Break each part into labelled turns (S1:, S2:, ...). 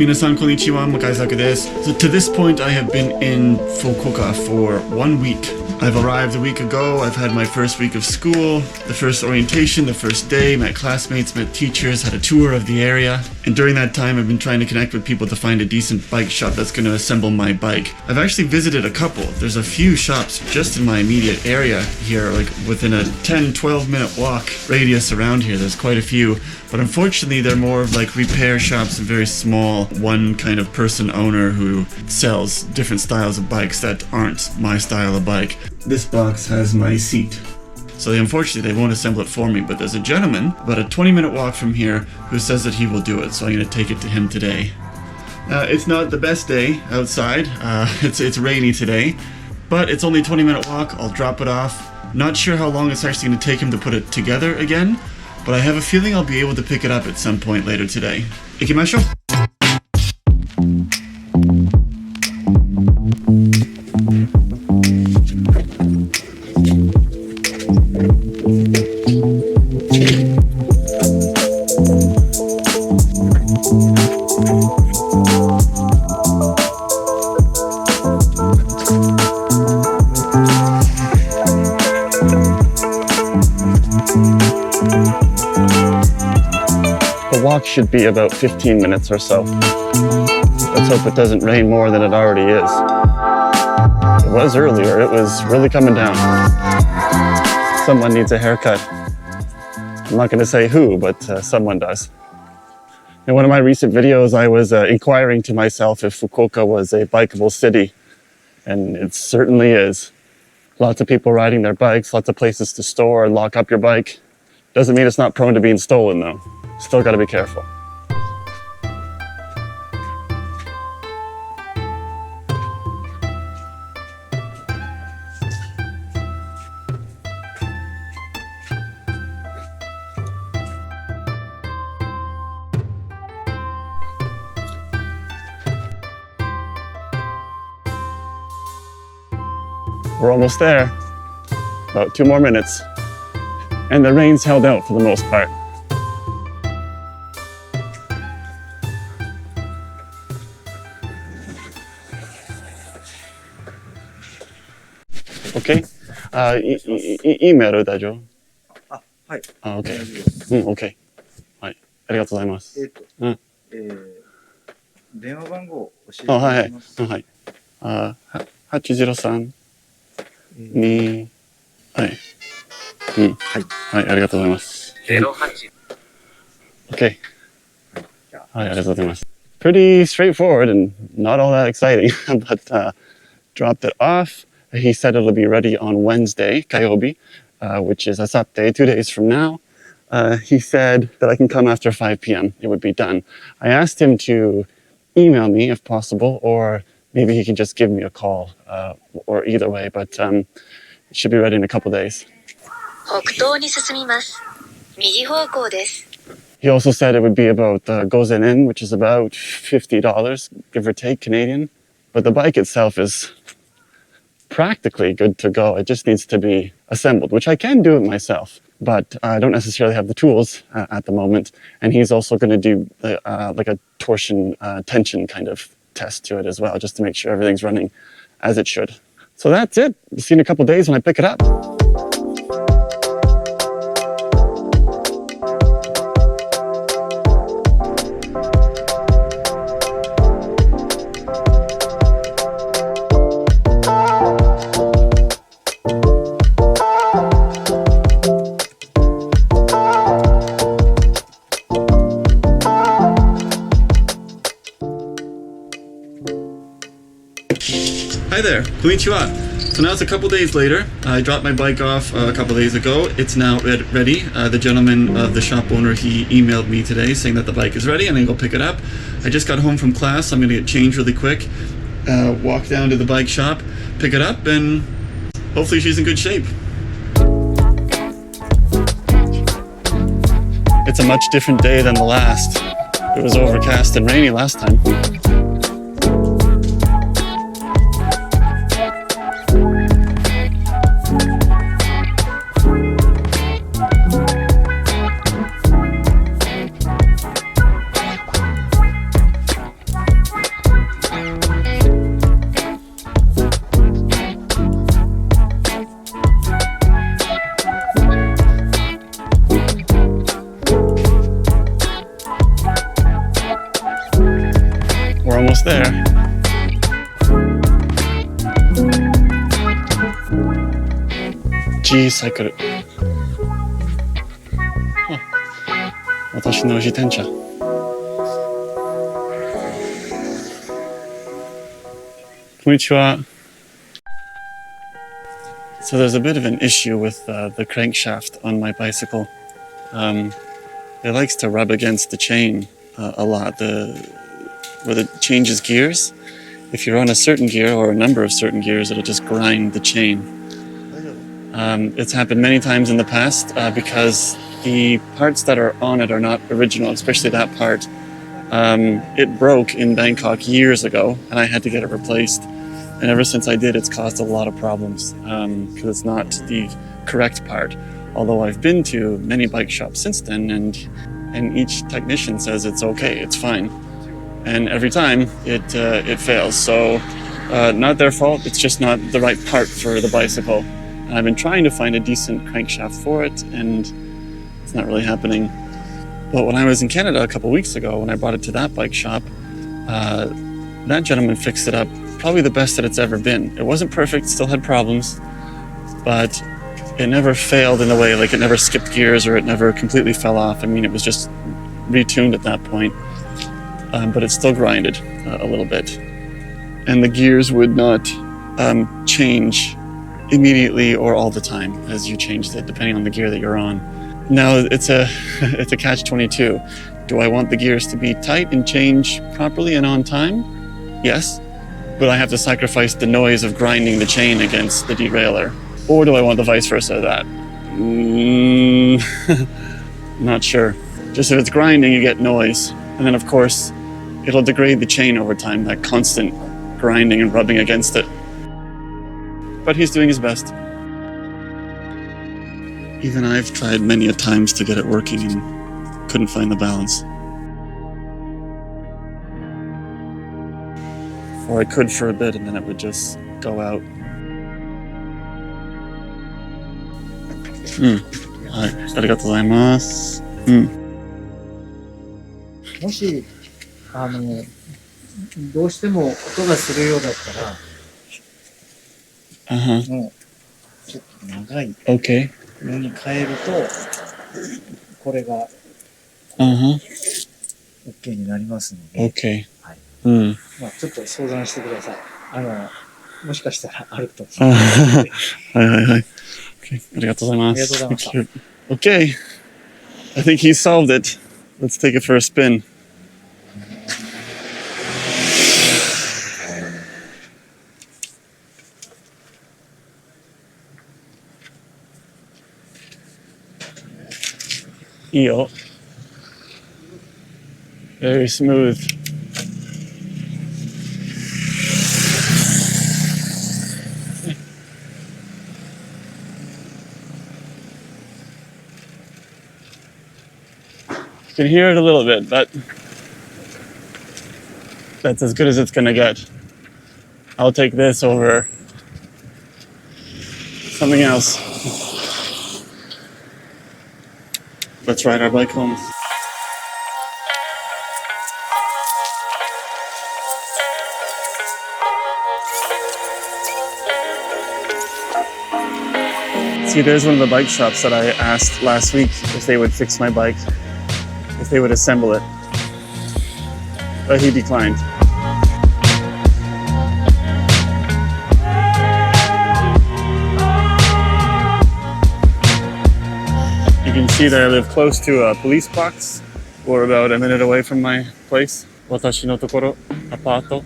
S1: Minasan konnichiwa, Makaisaku desu. So to this point, I have been in Fukuoka for 1 week. I've arrived a week ago. I've had my first week of school, the first orientation, the first day, met classmates, met teachers, had a tour of the area. And during that time, I've been trying to connect with people to find a decent bike shop that's going to assemble my bike. I've actually visited a couple. There's a few shops just in my immediate area here, like within a 10-12 minute walk radius around here. There's quite a few. But unfortunately, they're more of like repair shops and very small, one kind of person owner who sells different styles of bikes that aren't my style of bike. This box has my seat. So unfortunately, they won't assemble it for me, but there's a gentleman about a 20-minute walk from here who says that he will do it. So I'm going to take it to him today. It's not the best day outside. It's rainy today, but it's only a 20-minute walk. I'll drop it off. Not sure how long it's actually going to take him to put it together again, but I have a feeling I'll be able to pick it up at some point later today. 行きましょう. The walk should be about 15 minutes or so. Let's hope it doesn't rain more than it already is. It was earlier, it was really coming down. Someone needs a haircut. I'm not going to say who, but someone does. In one of my recent videos, I was inquiring to myself if Fukuoka was a bikeable city, and it certainly is. Lots of people riding their bikes, lots of places to store and lock up your bike. Doesn't mean it's not prone to being stolen though. Still gotta be careful. We're almost there. About 2 more minutes. And the rain's held out for the most part. Okay? メール大丈夫？
S2: はい。
S1: OK。OK。はい。ありがとうございます。
S2: 電話番号を教えていただきます。
S1: はい。803 2はい。はい。ありがとうございます。
S2: 08。
S1: OK。はい、ありがとうございます。Pretty straightforward and not all that exciting, but dropped it off. He said it'll be ready on Wednesday, Kayobi, which is Asate, 2 days from now. He said that I can come after 5 p.m. It would be done. I asked him to email me if possible, or maybe he can just give me a call, or either way, but it should be ready in a couple days.
S3: 北東に進みます。右方向です。
S1: He also said it would be about gozen in, which is about $50, give or take Canadian. But the bike itself is practically good to go. It just needs to be assembled, which I can do it myself, but I don't necessarily have the tools at the moment. And he's also going to do like a torsion tension kind of test to it as well, just to make sure everything's running as it should. So that's it. See you in a couple days when I pick it up. Hi there, konnichiwa. So now it's a couple days later. I dropped my bike off a couple days ago. It's now ready. The gentleman of the shop owner, he emailed me today saying that the bike is ready and I can go pick it up. I just got home from class, so I'm gonna get changed really quick, walk down to the bike shop, pick it up, and hopefully she's in good shape. It's a much different day than the last. It was overcast and rainy last time. almost there. G サイクル。私の自転車。こんにちは。So there's a bit of an issue with the crankshaft on my bicycle. It likes to rub against the chain a lot. Where it changes gears. If you're on a certain gear or a number of certain gears, it'll just grind the chain. It's happened many times in the past because the parts that are on it are not original, especially that part. It broke in Bangkok years ago, and I had to get it replaced. And ever since I did, it's caused a lot of problems because it's not the correct part. Although I've been to many bike shops since then, and each technician says it's okay, it's fine. And every time it fails. So not their fault, it's just not the right part for the bicycle. And I've been trying to find a decent crankshaft for it, and it's not really happening. But when I was in Canada a couple weeks ago, when I brought it to that bike shop, that gentleman fixed it up probably the best that it's ever been. It wasn't perfect, still had problems, but it never failed in a way, like it never skipped gears or it never completely fell off. I mean, it was just retuned at that point, but it still grinded a little bit. And the gears would not change immediately or all the time as you changed it, depending on the gear that you're on. Now it's a catch-22. Do I want the gears to be tight and change properly and on time? Yes. But I have to sacrifice the noise of grinding the chain against the derailleur. Or do I want the vice versa of that? Not sure. Just if it's grinding, you get noise. And then, of course, it'll degrade the chain over time, that constant grinding and rubbing against it. But he's doing his best. Even I've tried many a times to get it working and couldn't find the balance. Or I could for a bit and then it would just go out. はい、ありがとうございます。
S2: もし、どうしても音がするようだったら、もう、ちょっと長いのに変えると、これが、OK になりますので、はい。まあ、ちょっと相談してください。もしかしたらあると思います。
S1: はいはいはい。Okay. ありがとうございます。ありがとうございました。Okay. I think he solved it. Let's take it for a spin. Eel. Very smooth. You can hear it a little bit, but that's as good as it's gonna get. I'll take this over something else. Let's ride our bike home. See, there's one of the bike shops that I asked last week if they would fix my bike, if they would assemble it, but he declined. You can see that I live close to a police box. We're about a minute away from my place. 私のところ、アパート。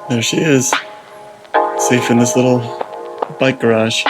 S1: There she is, safe in this little bike garage.